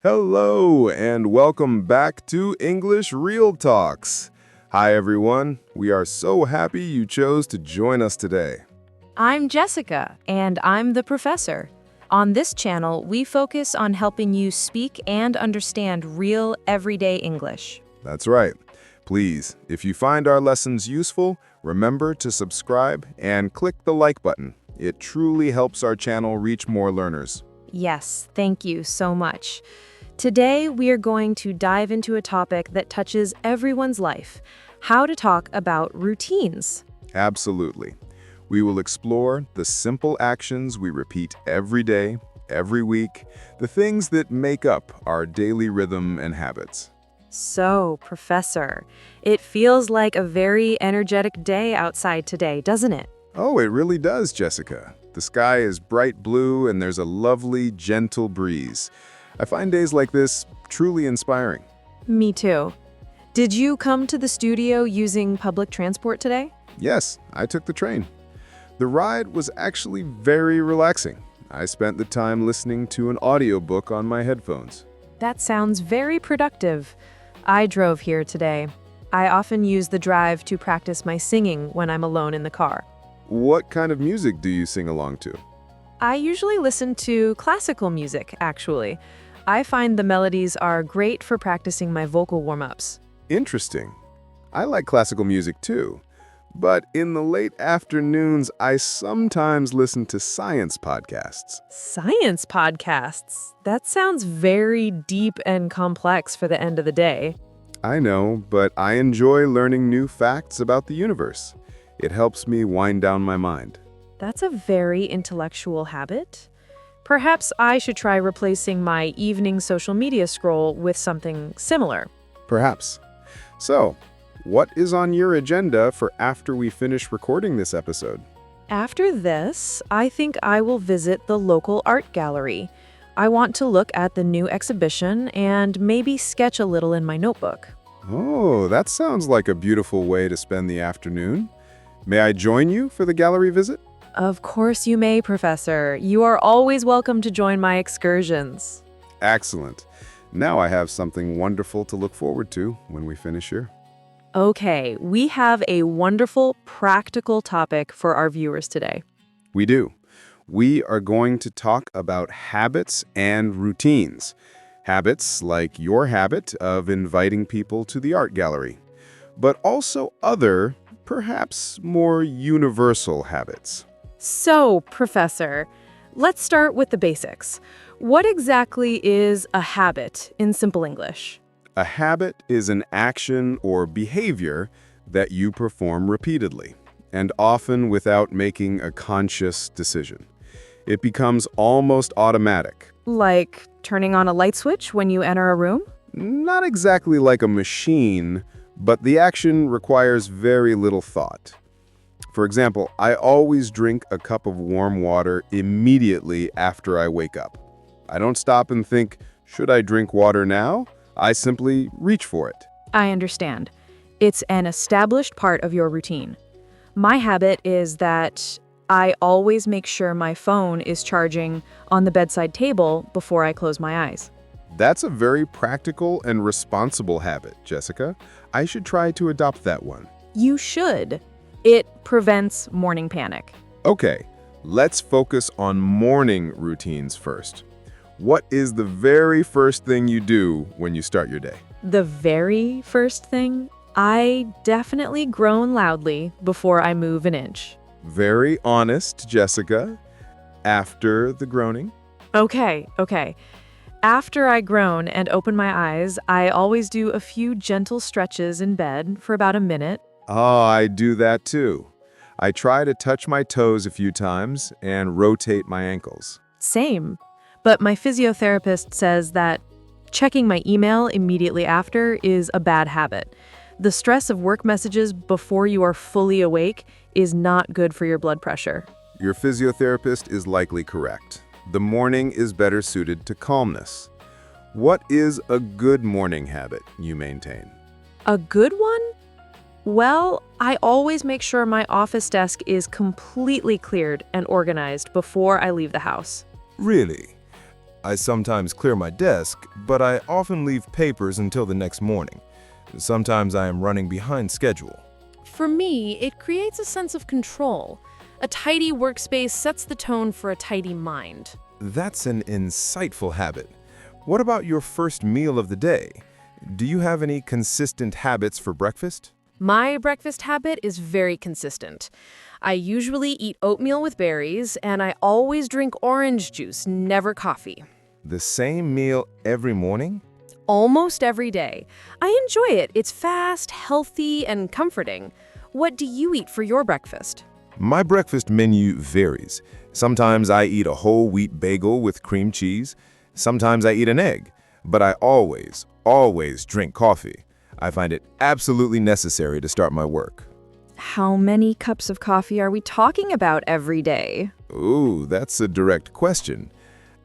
Hello, and welcome back to English Real Talks. Hi, everyone. We are so happy you chose to join us today. I'm Jessica, and I'm the professor. On this channel, we focus on helping you speak and understand real, everyday English. That's right. Please, if you find our lessons useful, remember to subscribe and click the like button. It truly helps our channel reach more learners. Yes, thank you so much. Today, we are going to dive into a topic that touches everyone's life: how to talk about routines. Absolutely. We will explore the simple actions we repeat every day, every week, the things that make up our daily rhythm and habits. So, Professor, it feels like a very energetic day outside today, doesn't it? Oh, it really does, Jessica. The sky is bright blue and there's a lovely, gentle breeze. I find days like this truly inspiring. Me too. Did you come to the studio using public transport today? Yes, I took the train. The ride was actually very relaxing. I spent the time listening to an audiobook on my headphones. That sounds very productive. I drove here today. I often use the drive to practice my singing when I'm alone in the car. What kind of music do you sing along to? I usually listen to classical music, actually. I find the melodies are great for practicing my vocal warm-ups. Interesting. I like classical music too, but in the late afternoons, I sometimes listen to science podcasts. Science podcasts? That sounds very deep and complex for the end of the day. I know, but I enjoy learning new facts about the universe. It helps me wind down my mind. That's a very intellectual habit. Perhaps I should try replacing my evening social media scroll with something similar. Perhaps. So, what is on your agenda for after we finish recording this episode? After this, I think I will visit the local art gallery. I want to look at the new exhibition and maybe sketch a little in my notebook. Oh, that sounds like a beautiful way to spend the afternoon. May I join you for the gallery visit? Of course you may, Professor. You are always welcome to join my excursions. Excellent. Now I have something wonderful to look forward to when we finish here. Okay, we have a wonderful, practical topic for our viewers today. We do. We are going to talk about habits and routines. Habits like your habit of inviting people to the art gallery, but also other, perhaps more universal habits. So, Professor, let's start with the basics. What exactly is a habit in simple English? A habit is an action or behavior that you perform repeatedly, and often without making a conscious decision. It becomes almost automatic. Like turning on a light switch when you enter a room? Not exactly like a machine, but the action requires very little thought. For example, I always drink a cup of warm water immediately after I wake up. I don't stop and think, should I drink water now? I simply reach for it. I understand. It's an established part of your routine. My habit is that I always make sure my phone is charging on the bedside table before I close my eyes. That's a very practical and responsible habit, Jessica. I should try to adopt that one. You should. It prevents morning panic. Okay, let's focus on morning routines first. What is the very first thing you do when you start your day? The very first thing, I definitely groan loudly before I move an inch. Very honest, Jessica. After the groaning? Okay. After I groan and open my eyes, I always do a few gentle stretches in bed for about a minute. Oh, I do that too. I try to touch my toes a few times and rotate my ankles. Same. But my physiotherapist says that checking my email immediately after is a bad habit. The stress of work messages before you are fully awake is not good for your blood pressure. Your physiotherapist is likely correct. The morning is better suited to calmness. What is a good morning habit you maintain? A good one? Well, I always make sure my office desk is completely cleared and organized before I leave the house. Really? I sometimes clear my desk, but I often leave papers until the next morning. Sometimes I am running behind schedule. For me, it creates a sense of control. A tidy workspace sets the tone for a tidy mind. That's an insightful habit. What about your first meal of the day? Do you have any consistent habits for breakfast? My breakfast habit is very consistent. I usually eat oatmeal with berries, and I always drink orange juice, never coffee. The same meal every morning? Almost every day. I enjoy it. It's fast, healthy, and comforting. What do you eat for your breakfast? My breakfast menu varies. Sometimes I eat a whole wheat bagel with cream cheese. Sometimes I eat an egg. But I always drink coffee. I find it absolutely necessary to start my work. How many cups of coffee are we talking about every day? Ooh, that's a direct question.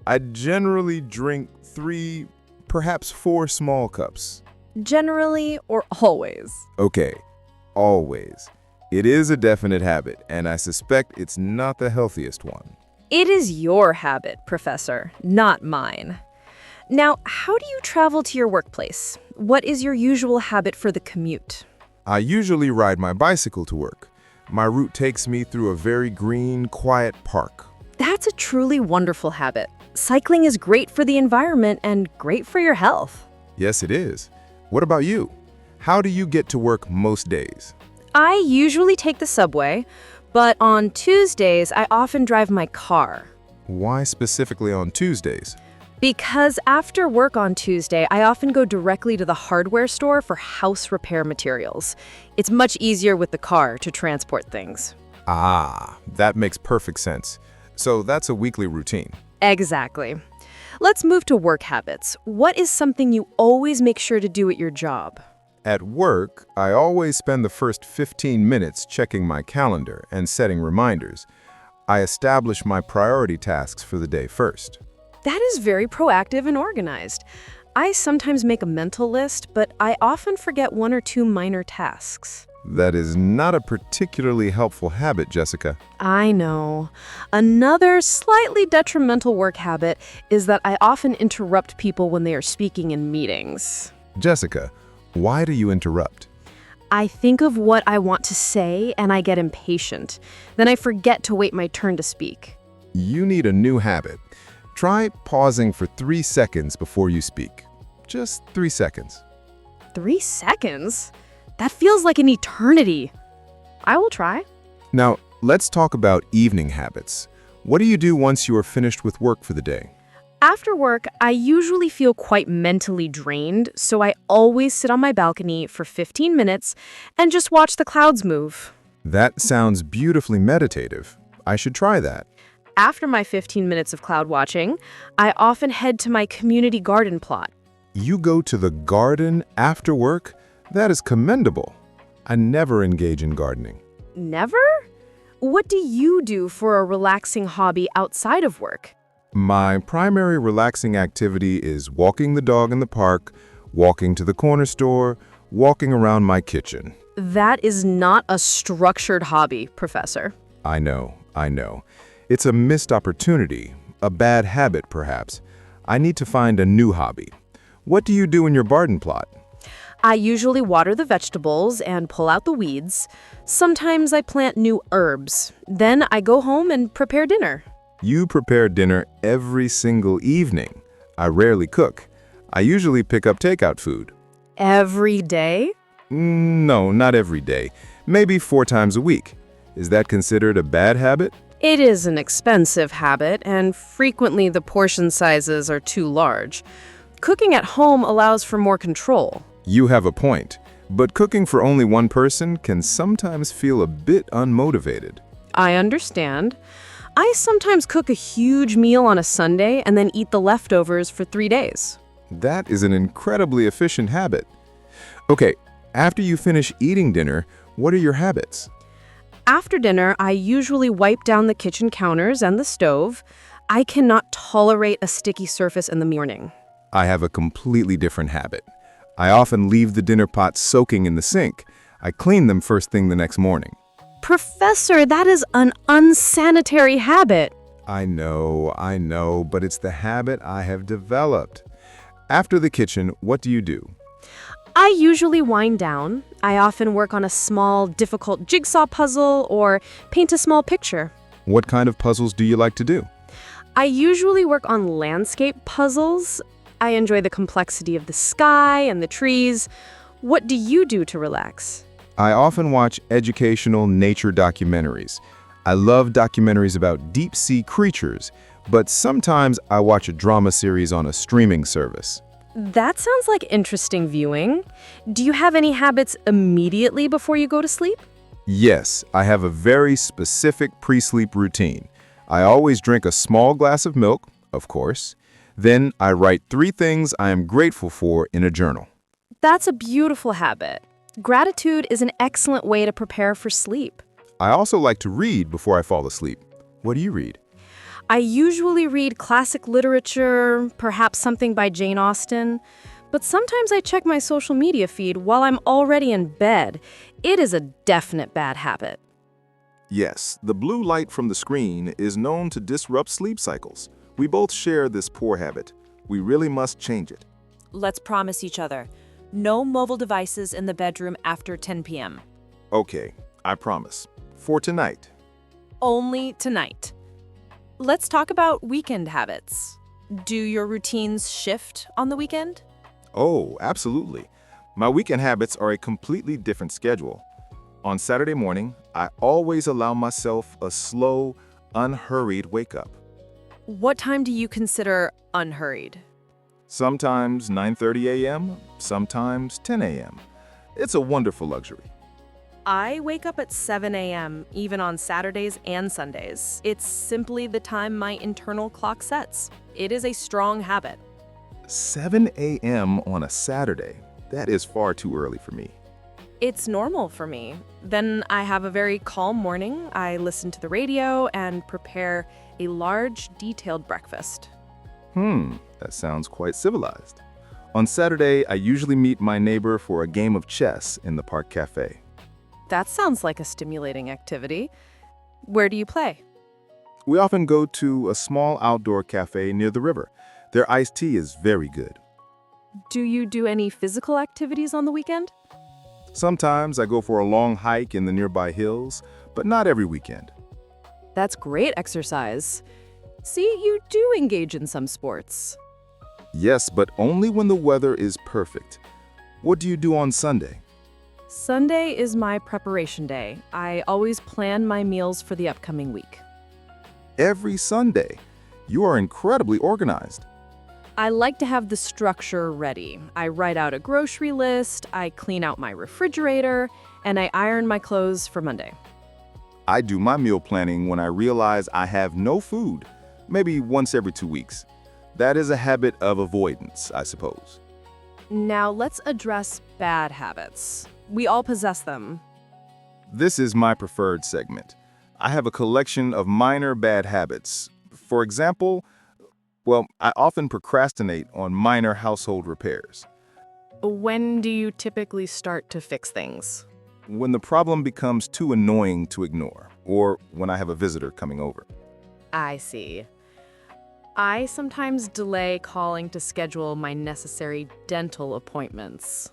I generally drink 3, perhaps 4 small cups. Generally or always? Okay, always. It is a definite habit, and I suspect it's not the healthiest one. It is your habit, Professor, not mine. Now, how do you travel to your workplace? What is your usual habit for the commute? I usually ride my bicycle to work. My route takes me through a very green, quiet park. That's a truly wonderful habit. Cycling is great for the environment and great for your health. Yes, it is. What about you? How do you get to work most days? I usually take the subway, but on Tuesdays, I often drive my car. Why specifically on Tuesdays? Because after work on Tuesday, I often go directly to the hardware store for house repair materials. It's much easier with the car to transport things. Ah, that makes perfect sense. So that's a weekly routine. Exactly. Let's move to work habits. What is something you always make sure to do at your job? At work, I always spend the first 15 minutes checking my calendar and setting reminders. I establish my priority tasks for the day first. That is very proactive and organized. I sometimes make a mental list, but I often forget 1 or 2 minor tasks. That is not a particularly helpful habit, Jessica. I know. Another slightly detrimental work habit is that I often interrupt people when they are speaking in meetings. Jessica, why do you interrupt? I think of what I want to say and I get impatient. Then I forget to wait my turn to speak. You need a new habit. Try pausing for 3 seconds before you speak. Just 3 seconds. 3 seconds? That feels like an eternity. I will try. Now, let's talk about evening habits. What do you do once you are finished with work for the day? After work, I usually feel quite mentally drained, so I always sit on my balcony for 15 minutes and just watch the clouds move. That sounds beautifully meditative. I should try that. After my 15 minutes of cloud watching, I often head to my community garden plot. You go to the garden after work? That is commendable. I never engage in gardening. Never? What do you do for a relaxing hobby outside of work? My primary relaxing activity is walking the dog in the park, walking to the corner store, walking around my kitchen. That is not a structured hobby, Professor. I know. It's a missed opportunity, a bad habit perhaps. I need to find a new hobby. What do you do in your garden plot? I usually water the vegetables and pull out the weeds. Sometimes I plant new herbs. Then I go home and prepare dinner. You prepare dinner every single evening. I rarely cook. I usually pick up takeout food. Every day? No, not every day. Maybe 4 times a week. Is that considered a bad habit? It is an expensive habit, and frequently the portion sizes are too large. Cooking at home allows for more control. You have a point, but cooking for only one person can sometimes feel a bit unmotivated. I understand. I sometimes cook a huge meal on a Sunday and then eat the leftovers for 3 days. That is an incredibly efficient habit. Okay, after you finish eating dinner, what are your habits? After dinner, I usually wipe down the kitchen counters and the stove. I cannot tolerate a sticky surface in the morning. I have a completely different habit. I often leave the dinner pots soaking in the sink. I clean them first thing the next morning. Professor, that is an unsanitary habit. I know, but it's the habit I have developed. After the kitchen, what do you do? I usually wind down. I often work on a small, difficult jigsaw puzzle or paint a small picture. What kind of puzzles do you like to do? I usually work on landscape puzzles. I enjoy the complexity of the sky and the trees. What do you do to relax? I often watch educational nature documentaries. I love documentaries about deep-sea creatures, but sometimes I watch a drama series on a streaming service. That sounds like interesting viewing. Do you have any habits immediately before you go to sleep? Yes, I have a very specific pre-sleep routine. I always drink a small glass of milk, of course. Then I write 3 things I am grateful for in a journal. That's a beautiful habit. Gratitude is an excellent way to prepare for sleep. I also like to read before I fall asleep. What do you read? I usually read classic literature, perhaps something by Jane Austen, but sometimes I check my social media feed while I'm already in bed. It is a definite bad habit. Yes, the blue light from the screen is known to disrupt sleep cycles. We both share this poor habit. We really must change it. Let's promise each other. No mobile devices in the bedroom after 10 p.m. Okay, I promise. For tonight. Only tonight. Let's talk about weekend habits. Do your routines shift on the weekend? Oh, absolutely. My weekend habits are a completely different schedule. On Saturday morning, I always allow myself a slow, unhurried wake-up. What time do you consider unhurried? Sometimes 9:30 a.m., sometimes 10 a.m. It's a wonderful luxury. I wake up at 7 a.m., even on Saturdays and Sundays. It's simply the time my internal clock sets. It is a strong habit. 7 a.m. on a Saturday. That is far too early for me. It's normal for me. Then I have a very calm morning. I listen to the radio and prepare a large, detailed breakfast. That sounds quite civilized. On Saturday, I usually meet my neighbor for a game of chess in the park cafe. That sounds like a stimulating activity. Where do you play? We often go to a small outdoor cafe near the river. Their iced tea is very good. Do you do any physical activities on the weekend? Sometimes I go for a long hike in the nearby hills, but not every weekend. That's great exercise. See, you do engage in some sports. Yes, but only when the weather is perfect. What do you do on Sunday? Sunday is my preparation day. I always plan my meals for the upcoming week. Every Sunday. You are incredibly organized. I like to have the structure ready. I write out a grocery list, I clean out my refrigerator, and I iron my clothes for Monday. I do my meal planning when I realize I have no food, maybe once every 2 weeks. That is a habit of avoidance, I suppose. Now let's address bad habits. We all possess them. This is my preferred segment. I have a collection of minor bad habits. For example, I often procrastinate on minor household repairs. When do you typically start to fix things? When the problem becomes too annoying to ignore, or when I have a visitor coming over. I see. I sometimes delay calling to schedule my necessary dental appointments.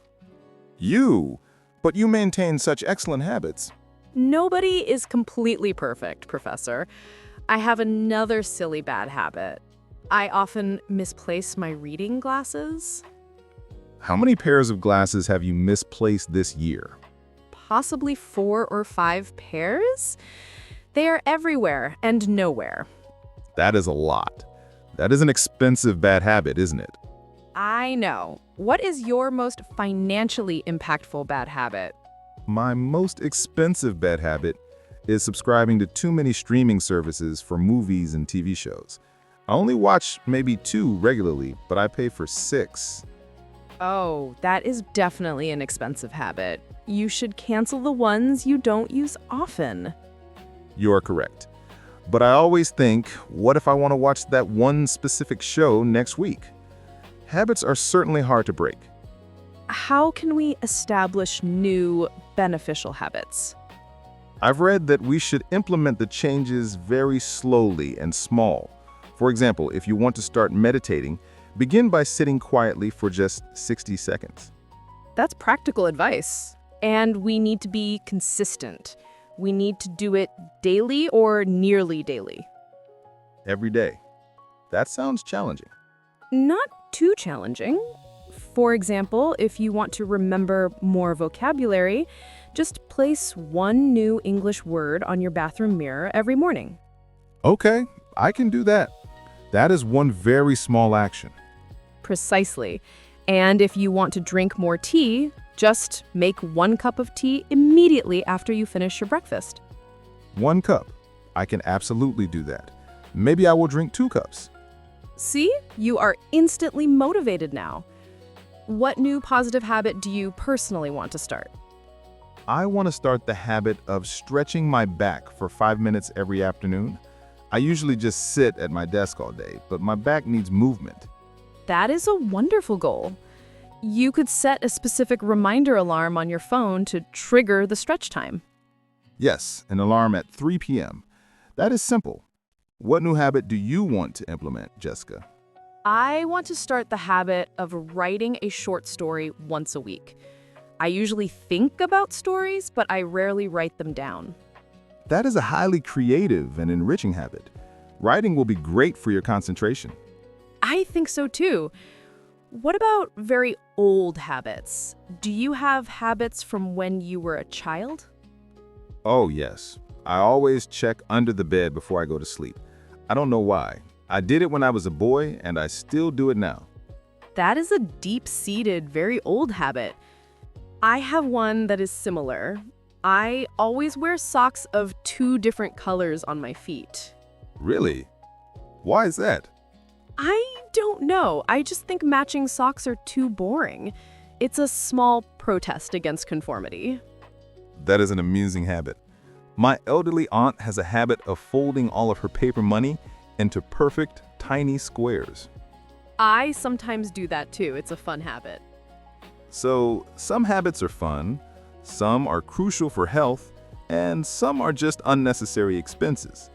But you maintain such excellent habits. Nobody is completely perfect, Professor. I have another silly bad habit. I often misplace my reading glasses. How many pairs of glasses have you misplaced this year? Possibly 4 or 5 pairs? They are everywhere and nowhere. That is a lot. That is an expensive bad habit, isn't it? I know. What is your most financially impactful bad habit? My most expensive bad habit is subscribing to too many streaming services for movies and TV shows. I only watch maybe 2 regularly, but I pay for 6. Oh, that is definitely an expensive habit. You should cancel the ones you don't use often. You are correct. But I always think, what if I want to watch that one specific show next week? Habits are certainly hard to break. How can we establish new beneficial habits? I've read that we should implement the changes very slowly and small. For example, if you want to start meditating, begin by sitting quietly for just 60 seconds. That's practical advice. And we need to be consistent. We need to do it daily or nearly daily. Every day. That sounds challenging. Not too challenging. For example, if you want to remember more vocabulary, just place one new English word on your bathroom mirror every morning. Okay, I can do that. That is one very small action. Precisely. And if you want to drink more tea, just make 1 cup of tea immediately after you finish your breakfast. 1 cup. I can absolutely do that. Maybe I will drink 2 cups. See? You are instantly motivated now. What new positive habit do you personally want to start? I want to start the habit of stretching my back for 5 minutes every afternoon. I usually just sit at my desk all day, but my back needs movement. That is a wonderful goal. You could set a specific reminder alarm on your phone to trigger the stretch time. Yes, an alarm at 3 p.m. That is simple. What new habit do you want to implement, Jessica? I want to start the habit of writing a short story once a week. I usually think about stories, but I rarely write them down. That is a highly creative and enriching habit. Writing will be great for your concentration. I think so too. What about very old habits? Do you have habits from when you were a child? Oh, yes. I always check under the bed before I go to sleep. I don't know why. I did it when I was a boy, and I still do it now. That is a deep-seated, very old habit. I have one that is similar. I always wear socks of 2 different colors on my feet. Really? Why is that? I don't know. I just think matching socks are too boring. It's a small protest against conformity. That is an amusing habit. My elderly aunt has a habit of folding all of her paper money into perfect, tiny squares. I sometimes do that too. It's a fun habit. So, some habits are fun, some are crucial for health, and some are just unnecessary expenses.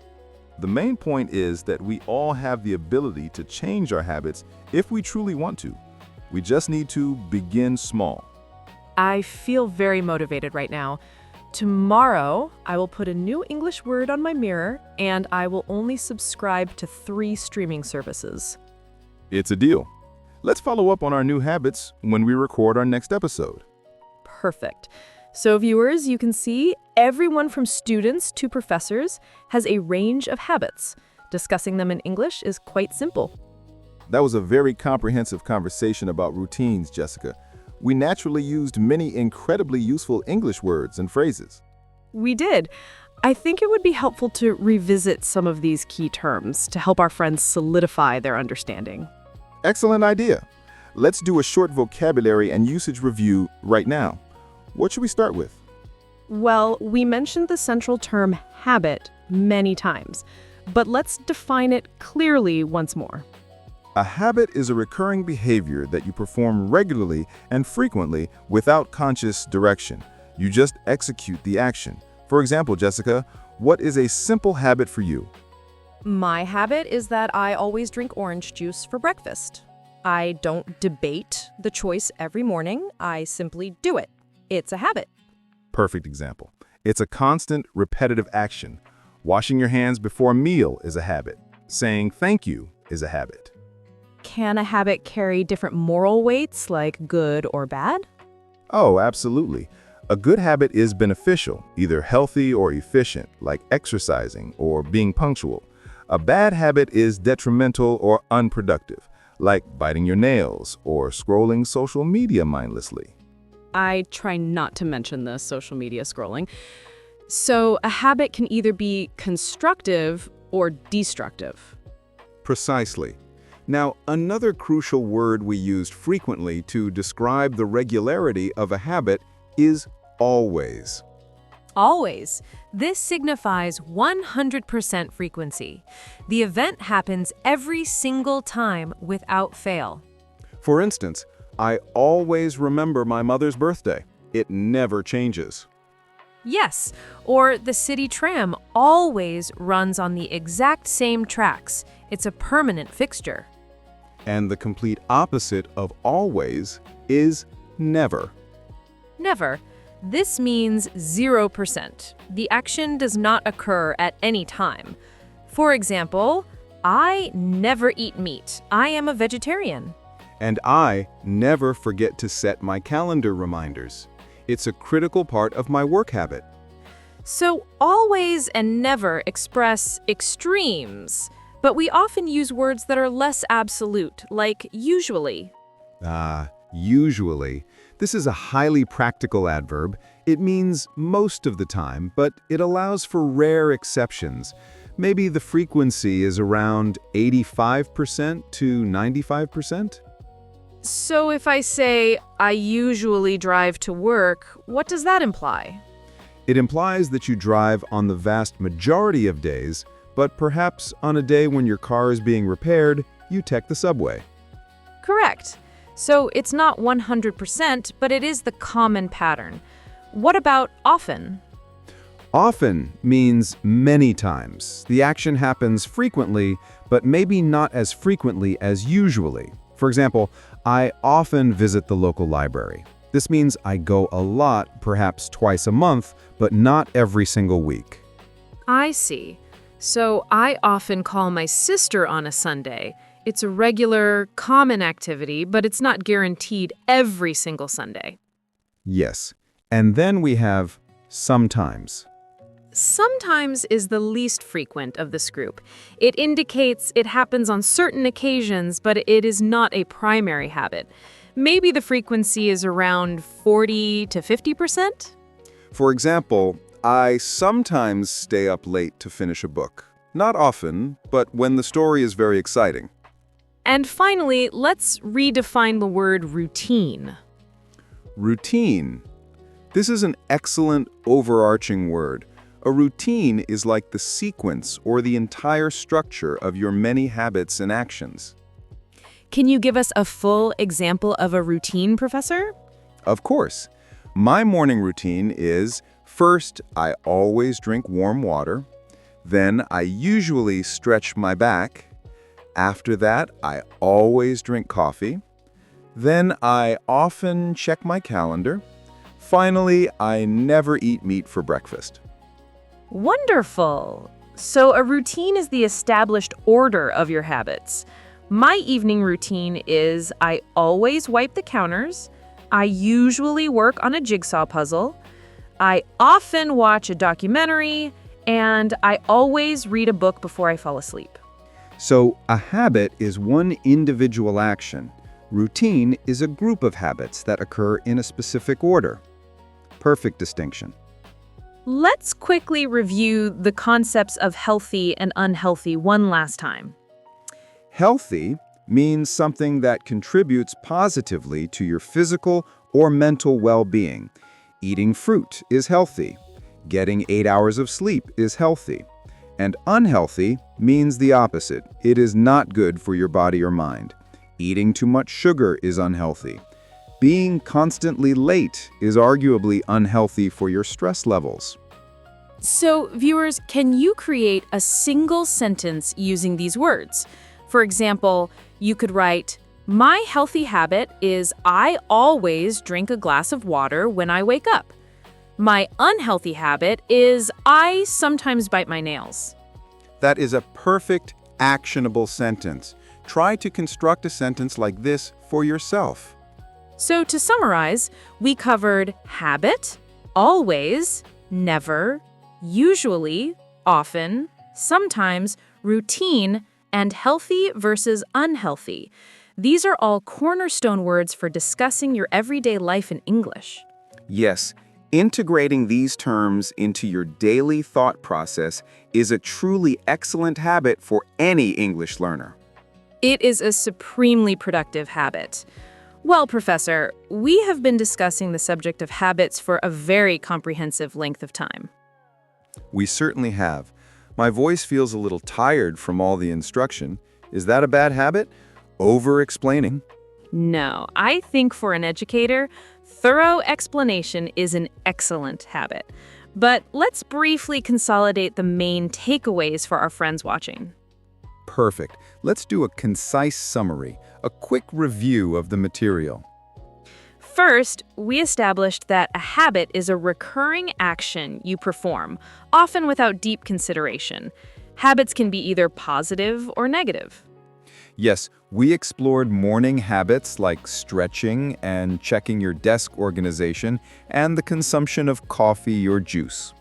The main point is that we all have the ability to change our habits if we truly want to. We just need to begin small. I feel very motivated right now. Tomorrow, I will put a new English word on my mirror, and I will only subscribe to 3 streaming services. It's a deal. Let's follow up on our new habits when we record our next episode. Perfect. So viewers, you can see everyone from students to professors has a range of habits. Discussing them in English is quite simple. That was a very comprehensive conversation about routines, Jessica. We naturally used many incredibly useful English words and phrases. We did. I think it would be helpful to revisit some of these key terms to help our friends solidify their understanding. Excellent idea. Let's do a short vocabulary and usage review right now. What should we start with? Well, we mentioned the central term habit many times, but let's define it clearly once more. A habit is a recurring behavior that you perform regularly and frequently without conscious direction. You just execute the action. For example, Jessica, what is a simple habit for you? My habit is that I always drink orange juice for breakfast. I don't debate the choice every morning. I simply do it. It's a habit. Perfect example. It's a constant, repetitive action. Washing your hands before a meal is a habit. Saying thank you is a habit. Can a habit carry different moral weights, like good or bad? Oh, absolutely. A good habit is beneficial, either healthy or efficient, like exercising or being punctual. A bad habit is detrimental or unproductive, like biting your nails or scrolling social media mindlessly. I try not to mention the social media scrolling. So a habit can either be constructive or destructive. Precisely. Now, another crucial word we used frequently to describe the regularity of a habit is always. Always. This signifies 100% frequency. The event happens every single time without fail. For instance, I always remember my mother's birthday. It never changes. Yes, or the city tram always runs on the exact same tracks. It's a permanent fixture. And the complete opposite of always is never. Never. This means 0%. The action does not occur at any time. For example, I never eat meat. I am a vegetarian. And I never forget to set my calendar reminders. It's a critical part of my work habit. So always and never express extremes, but we often use words that are less absolute, like usually. Usually. This is a highly practical adverb. It means most of the time, but it allows for rare exceptions. Maybe the frequency is around 85% to 95%. So if I say, I usually drive to work, what does that imply? It implies that you drive on the vast majority of days, but perhaps on a day when your car is being repaired, you take the subway. Correct. So it's not 100%, but it is the common pattern. What about often? Often means many times. The action happens frequently, but maybe not as frequently as usually. For example, I often visit the local library. This means I go a lot, perhaps twice a month, but not every single week. I see. So I often call my sister on a Sunday. It's a regular, common activity, but it's not guaranteed every single Sunday. Yes. And then we have sometimes. Sometimes is the least frequent of this group. It indicates it happens on certain occasions, but it is not a primary habit. Maybe the frequency is around 40 to 50%? For example, I sometimes stay up late to finish a book. Not often, but when the story is very exciting. And finally, let's redefine the word routine. Routine. This is an excellent overarching word. A routine is like the sequence or the entire structure of your many habits and actions. Can you give us a full example of a routine, Professor? Of course. My morning routine is, first, I always drink warm water. Then I usually stretch my back. After that, I always drink coffee. Then I often check my calendar. Finally, I never eat meat for breakfast. Wonderful! So a routine is the established order of your habits. My evening routine is I always wipe the counters, I usually work on a jigsaw puzzle, I often watch a documentary, and I always read a book before I fall asleep. So a habit is one individual action. Routine is a group of habits that occur in a specific order. Perfect distinction. Let's quickly review the concepts of healthy and unhealthy one last time. Healthy means something that contributes positively to your physical or mental well-being. Eating fruit is healthy. Getting 8 hours of sleep is healthy. And unhealthy means the opposite. It is not good for your body or mind. Eating too much sugar is unhealthy. Being constantly late is arguably unhealthy for your stress levels. So, viewers, can you create a single sentence using these words? For example, you could write, my healthy habit is I always drink a glass of water when I wake up. My unhealthy habit is I sometimes bite my nails. That is a perfect, actionable sentence. Try to construct a sentence like this for yourself. So to summarize, we covered habit, always, never, usually, often, sometimes, routine, and healthy versus unhealthy. These are all cornerstone words for discussing your everyday life in English. Yes, integrating these terms into your daily thought process is a truly excellent habit for any English learner. It is a supremely productive habit. Well, Professor, we have been discussing the subject of habits for a very comprehensive length of time. We certainly have. My voice feels a little tired from all the instruction. Is that a bad habit? Over-explaining? No, I think for an educator, thorough explanation is an excellent habit. But let's briefly consolidate the main takeaways for our friends watching. Perfect. Let's do a concise summary, a quick review of the material. First, we established that a habit is a recurring action you perform, often without deep consideration. Habits can be either positive or negative. Yes, we explored morning habits like stretching and checking your desk organization and the consumption of coffee or juice.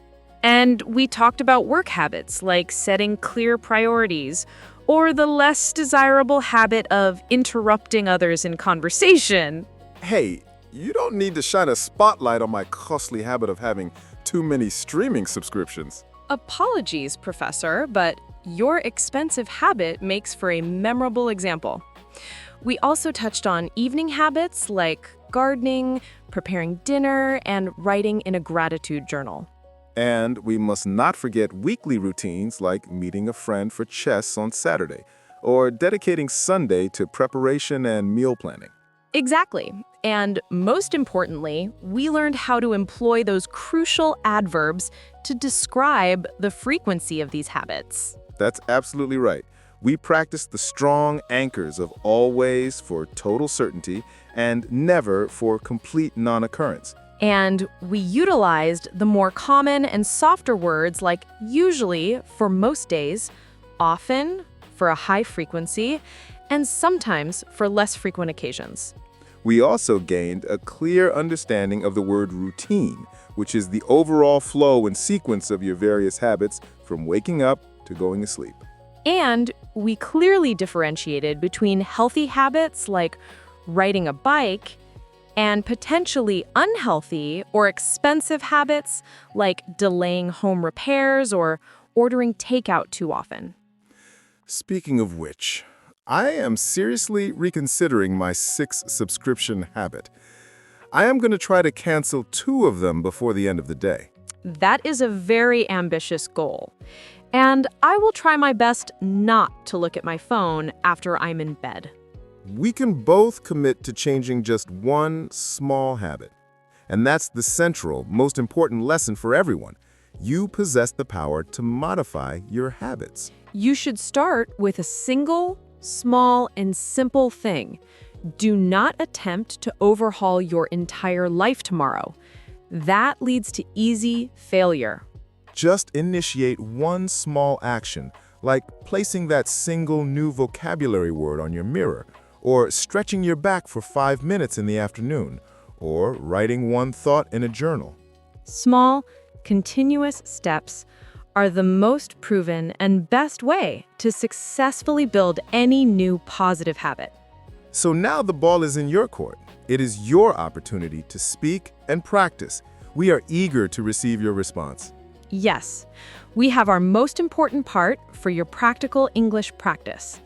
And we talked about work habits like setting clear priorities, or the less desirable habit of interrupting others in conversation. Hey, you don't need to shine a spotlight on my costly habit of having too many streaming subscriptions. Apologies, Professor, but your expensive habit makes for a memorable example. We also touched on evening habits like gardening, preparing dinner, and writing in a gratitude journal. And we must not forget weekly routines like meeting a friend for chess on Saturday, or dedicating Sunday to preparation and meal planning. Exactly. And most importantly, we learned how to employ those crucial adverbs to describe the frequency of these habits. That's absolutely right. We practiced the strong anchors of always for total certainty and never for complete non-occurrence. And we utilized the more common and softer words like usually for most days, often for a high frequency, and sometimes for less frequent occasions. We also gained a clear understanding of the word routine, which is the overall flow and sequence of your various habits from waking up to going to sleep. And we clearly differentiated between healthy habits like riding a bike and potentially unhealthy or expensive habits like delaying home repairs or ordering takeout too often. Speaking of which, I am seriously reconsidering my 6 subscription habit. I am going to try to cancel 2 of them before the end of the day. That is a very ambitious goal. And I will try my best not to look at my phone after I'm in bed. We can both commit to changing just one small habit. And that's the central, most important lesson for everyone. You possess the power to modify your habits. You should start with a single, small, and simple thing. Do not attempt to overhaul your entire life tomorrow. That leads to easy failure. Just initiate one small action, like placing that single new vocabulary word on your mirror, or stretching your back for 5 minutes in the afternoon, or writing one thought in a journal. Small, continuous steps are the most proven and best way to successfully build any new positive habit. So now the ball is in your court. It is your opportunity to speak and practice. We are eager to receive your response. Yes, we have our most important part for your practical English practice,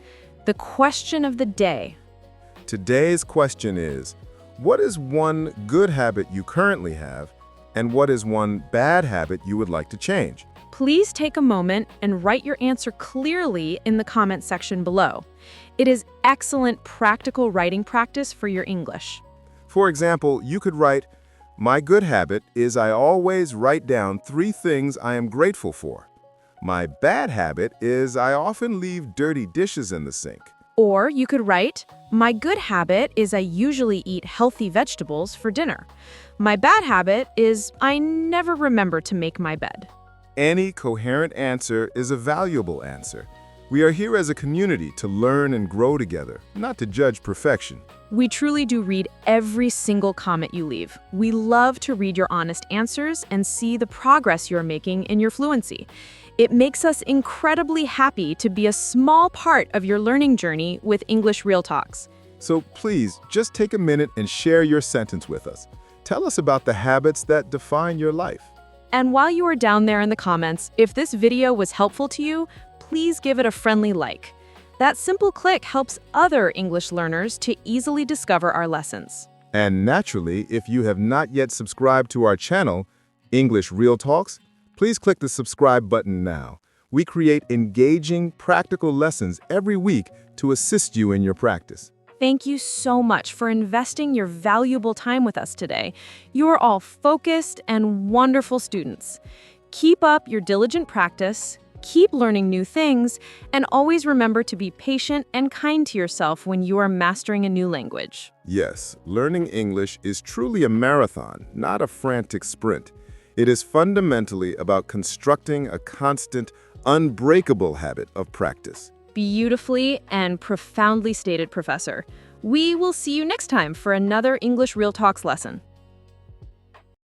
the question of the day. Today's question is, what is one good habit you currently have, and what is one bad habit you would like to change? Please take a moment and write your answer clearly in the comment section below. It is excellent practical writing practice for your English. For example, you could write, "My good habit is I always write down 3 things I am grateful for. My bad habit is I often leave dirty dishes in the sink." Or you could write, "My good habit is I usually eat healthy vegetables for dinner. My bad habit is I never remember to make my bed." Any coherent answer is a valuable answer. We are here as a community to learn and grow together, not to judge perfection. We truly do read every single comment you leave. We love to read your honest answers and see the progress you're making in your fluency. It makes us incredibly happy to be a small part of your learning journey with English Real Talks. So please, just take a minute and share your sentence with us. Tell us about the habits that define your life. And while you are down there in the comments, if this video was helpful to you, please give it a friendly like. That simple click helps other English learners to easily discover our lessons. And naturally, if you have not yet subscribed to our channel, English Real Talks, please click the subscribe button now. We create engaging, practical lessons every week to assist you in your practice. Thank you so much for investing your valuable time with us today. You are all focused and wonderful students. Keep up your diligent practice, keep learning new things, and always remember to be patient and kind to yourself when you are mastering a new language. Yes, learning English is truly a marathon, not a frantic sprint. It is fundamentally about constructing a constant, unbreakable habit of practice. Beautifully and profoundly stated, Professor. We will see you next time for another English Real Talks lesson.